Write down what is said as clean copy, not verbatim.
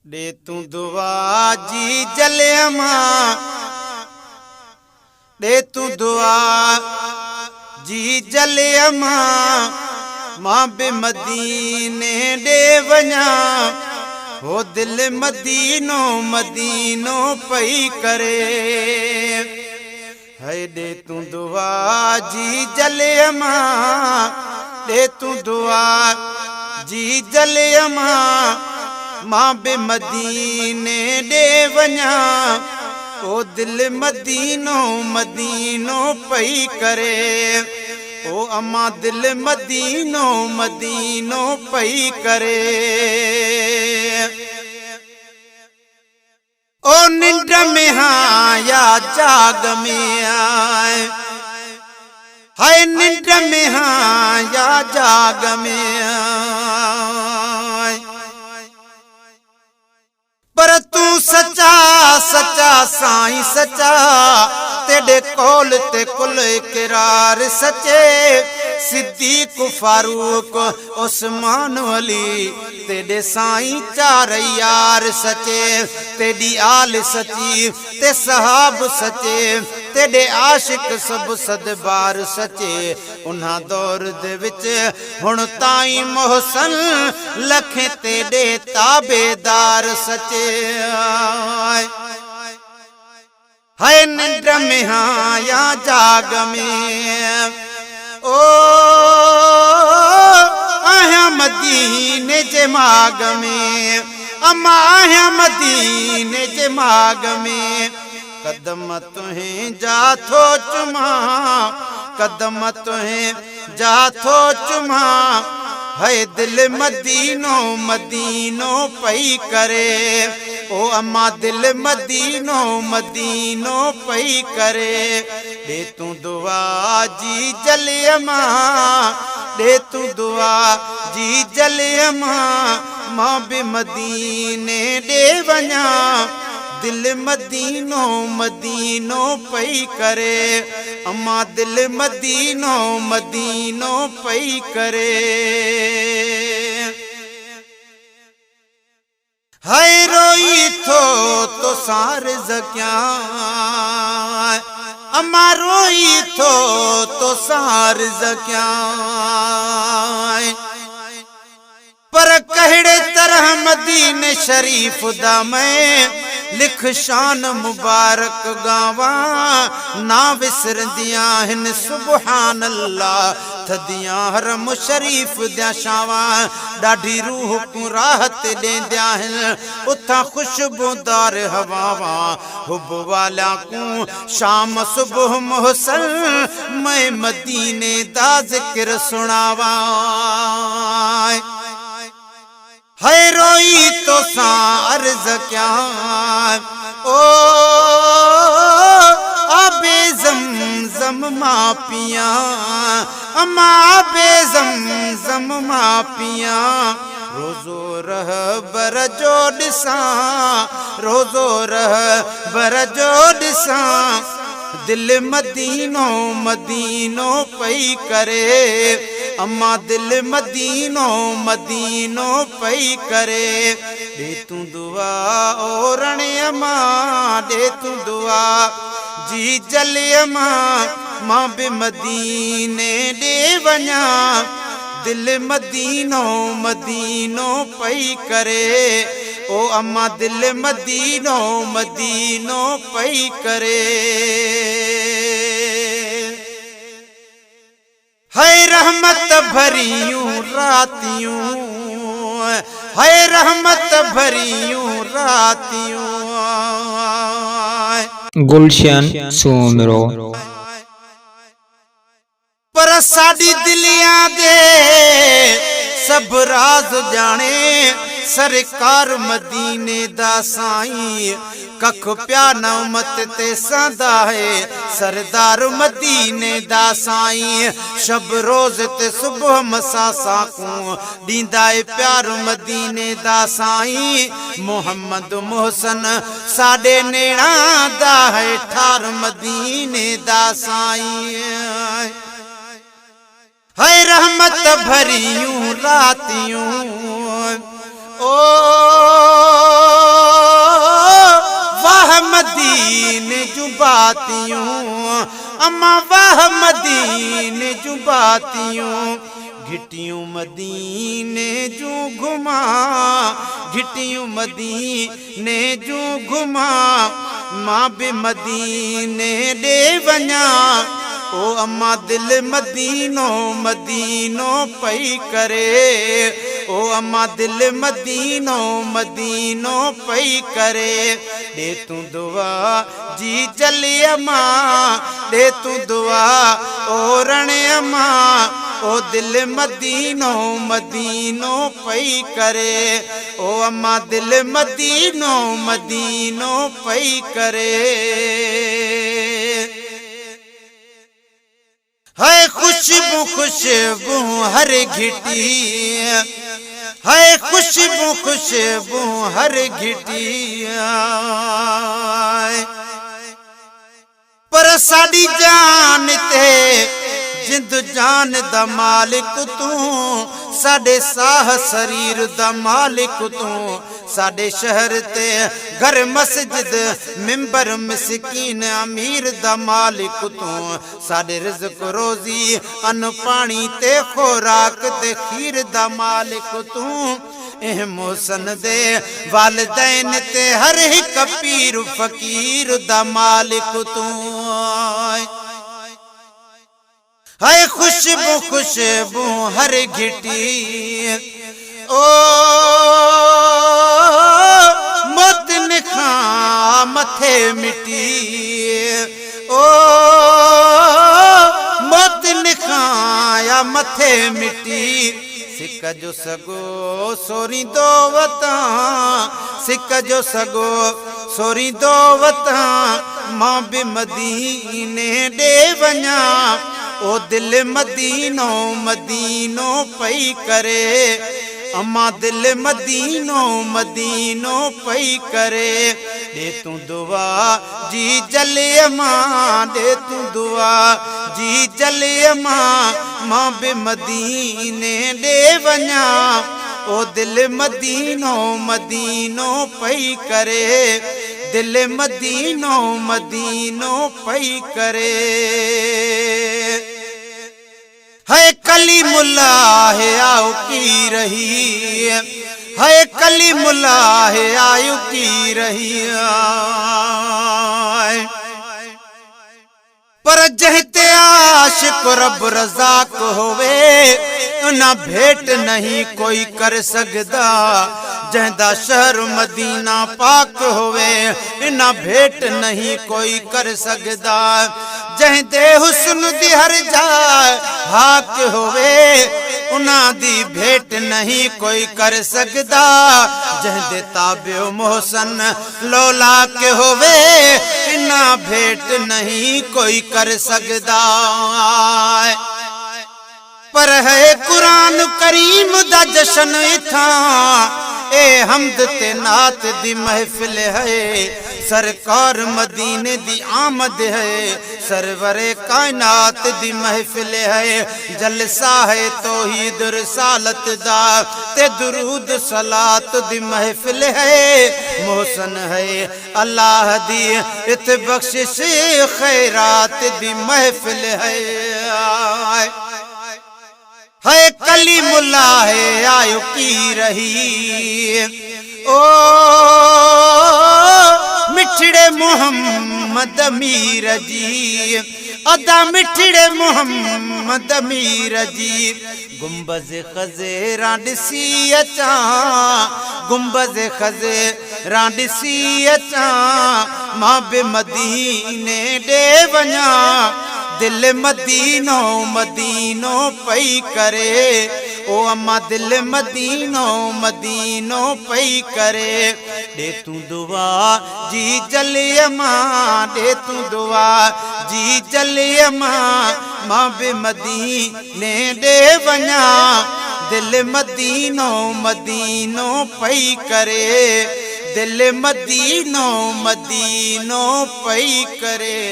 दे तू दुआ जी जले मां, दे तू दुआ जी जले मां बे मदीने दे वञा हो दिल मदीनो मदीनो पई करे। है दे तू दुआ जी जले मां, दे तू दुआ जी जले मां बे मदीने दे वञा ओ दिल मदीनो मदीनो पई करे। ओ अम्मा दिल मदीनो मदीनो पई करे। ओ निंड में हाँ या जाग में आए, हाय निंड में हाँ या जाग में आए, पर तू सच्चा सच्चा साईं सच्चा, तेरे कौल ते कुल इकरार सच्चे। सिद्दीक फारूक उस्मान अली तेरे साईं चार यार सच्चे। तेरी आल सच्ची ते सहाब सच्चे, तेरे आशिक सब सदबार सच्चे। उन्हां दौर दे विच हुण ताईं मोहसन लखे तेरे ताबेदार सच्चे। हाय निंड में हाँ या जाग में ओ आया मदीने जे माग में, अम्मा आया मदीने जे माग में। कदम तुहें जाथो चुमा, कदम तुहें जाथो चुमा, है दिल मदीनो मदीनो पई करे। ओ अम्मा दिल मदीनो मदीनो पई करे। दे तू दुआ जी जले मां, दे तू दुआ जी जले मां बे मदीने दे वञा दिल मदीनो मदीनो पई करे। अम्मा दिल मदीनो मदीनो पई करे। हाय रोई तो सार जक्या, अम्मा रोई तो सार जक्या, पर कहड़े तरह मदीने शरीफ दा मैं लिख शान मुबारक गावा। ना विसरदियां हिन सुबहान अल्लाह थदियां हरम शरीफ दियां शावां। डाढी रूह को राहत देंदियां हिन उथा खुशबूदार हवावां। हुब वाला को शाम सुबह मोहसन मैं मदीने दा जिक्र सुनावा। है रोई तो सा अर्ज क्या ओ आबे ज़मज़म मां पिया, अम्मा आबे ज़मज़म मां पिया। रोज़ो रह बर जो ॾिसां, रोज़ो रह बर जो ॾिसां दिल मदीनो मदीनो पई करे। अम्मा दिल मदीनो मदीनो पई करे। दे तू दुआ ओ रणे अम्मा, दे तू दुआ जी जले मां बे मदीने दे वञा दिल मदीनो मदीनो पई करे। ओ अम्मा दिल मदीनो मदीनो पई करे। है रहमत भरियूं रातियूं, है रहमत भरियूं रातियूं। गुलशन सोमरो पर साडी दिलियां दे सब राज जाने। सरकार मदीने दा साईं कख प्या नौमत ते सदा है। सरदार मदीने दा साईं शब रोज ते सुबह मसा साकू दींदा है प्यार मदीने दा साईं। मोहम्मद मोहसन साडे नेड़ा दा है ठार मदीने दा साईं। है रहमत भरियूं रातियूं ओ बातियूं अम्मा वाह मदीने जूं बातियूं घिटियूं मदीने जूं घुमा घिटियूं मदीने जूं घुमा मां बि मदीने ॾे वञा ओ अम्मा दिल मदीनो मदीनो पई करे ओ अम्मा दिल मदीनो मदीनो पई करे दे तू दुआ जी जली अम्मा दे तू दुआ ओ रण अम्मा ओ दिल मदीनो मदीनो पई करे ओ अम्मा दिल मदीनो मदीनो पई करे है खुशबू खुशबू हर घिटी है खुशबू खुशबू हर घिटी पर साडी जान ते जिंद जान दा मालिक तू साडे साह शरीर दा मालिक तू साडे शहर ते घर मस्जिद मिंबर मिस्कीन अमीर दा मालिक तू साडे रिज़्क रोजी अन पानी ते खुराक ते खीर दा मालिक तू एह मोहसन दे वालिदैन ते हर हिक पीर फकीर दा मालिक तू है खुशबू खुशबू हर घिटी ओ मोतिन खां मथे मिटी ओ मोतिन खां या मथे मिटी सिक जो सगो सोरी दो वता सिक जो सगो सोरी दो वता मां बि मदीने ॾे वञा ओ दिल मदीनो मदीनो पई करे अम्मा दिल मदीनो मदीनो पई करे दे तू दुआ जी जले अम्मा दे तू दुआ जी जले अम्मा मां बि मदीने ॾे वञा ओ दिल मदीनो मदीनो पई करे दिल मदीनो मदीनो पई करे है कली मुल्ला है आओ की रही है कली मुल्ला है आयु की रही पर जहते आशिक रब रज़ाक होवे ना भेंट नहीं कोई कर सकदा जहदा शहर मदीना पाक होवे ना भेंट नहीं कोई कर सकदा जहदे हुस्न दी हर जाए हाक होवे उना दी भेंट नहीं कोई कर सकदा जहदे ताबियो मोहसन लौला के होवे ना भेंट नहीं कोई कर सकदा पर है कुरान करीम दा जशन इथा ए हमद ते नात दी महफिल है सरकार मदीने दी आमद है सरवरे कायनात दी महफिल है जलसा है तौहीद रिसालत दा ते दुरूद सलात दी महफिल है मोहसन है अल्लाह दी इत बख्शिश खैरात दी महफिल है कली मुल्ला है आयु की रही ओ मिठड़े मोहम्मद मीर जी अदा मिठड़े मोहम्मद मीर जी गुंबज खज़ेरा ॾिसी अचां गुंबज खज़ेरा ॾिसी अचां मां बि मदीने ॾे वञा दिल मदीनो मदीनो पई करे ओ अम्मा दिल मदीनो मदीनो पई करे दे तू दुआ जी जले अम्मा दे तू दुआ जी जले अम्मा मां बि मदीने ॾे वञा दिल मदीनो मदीनो पई करे दिल मदीनो मदीनो पई करे।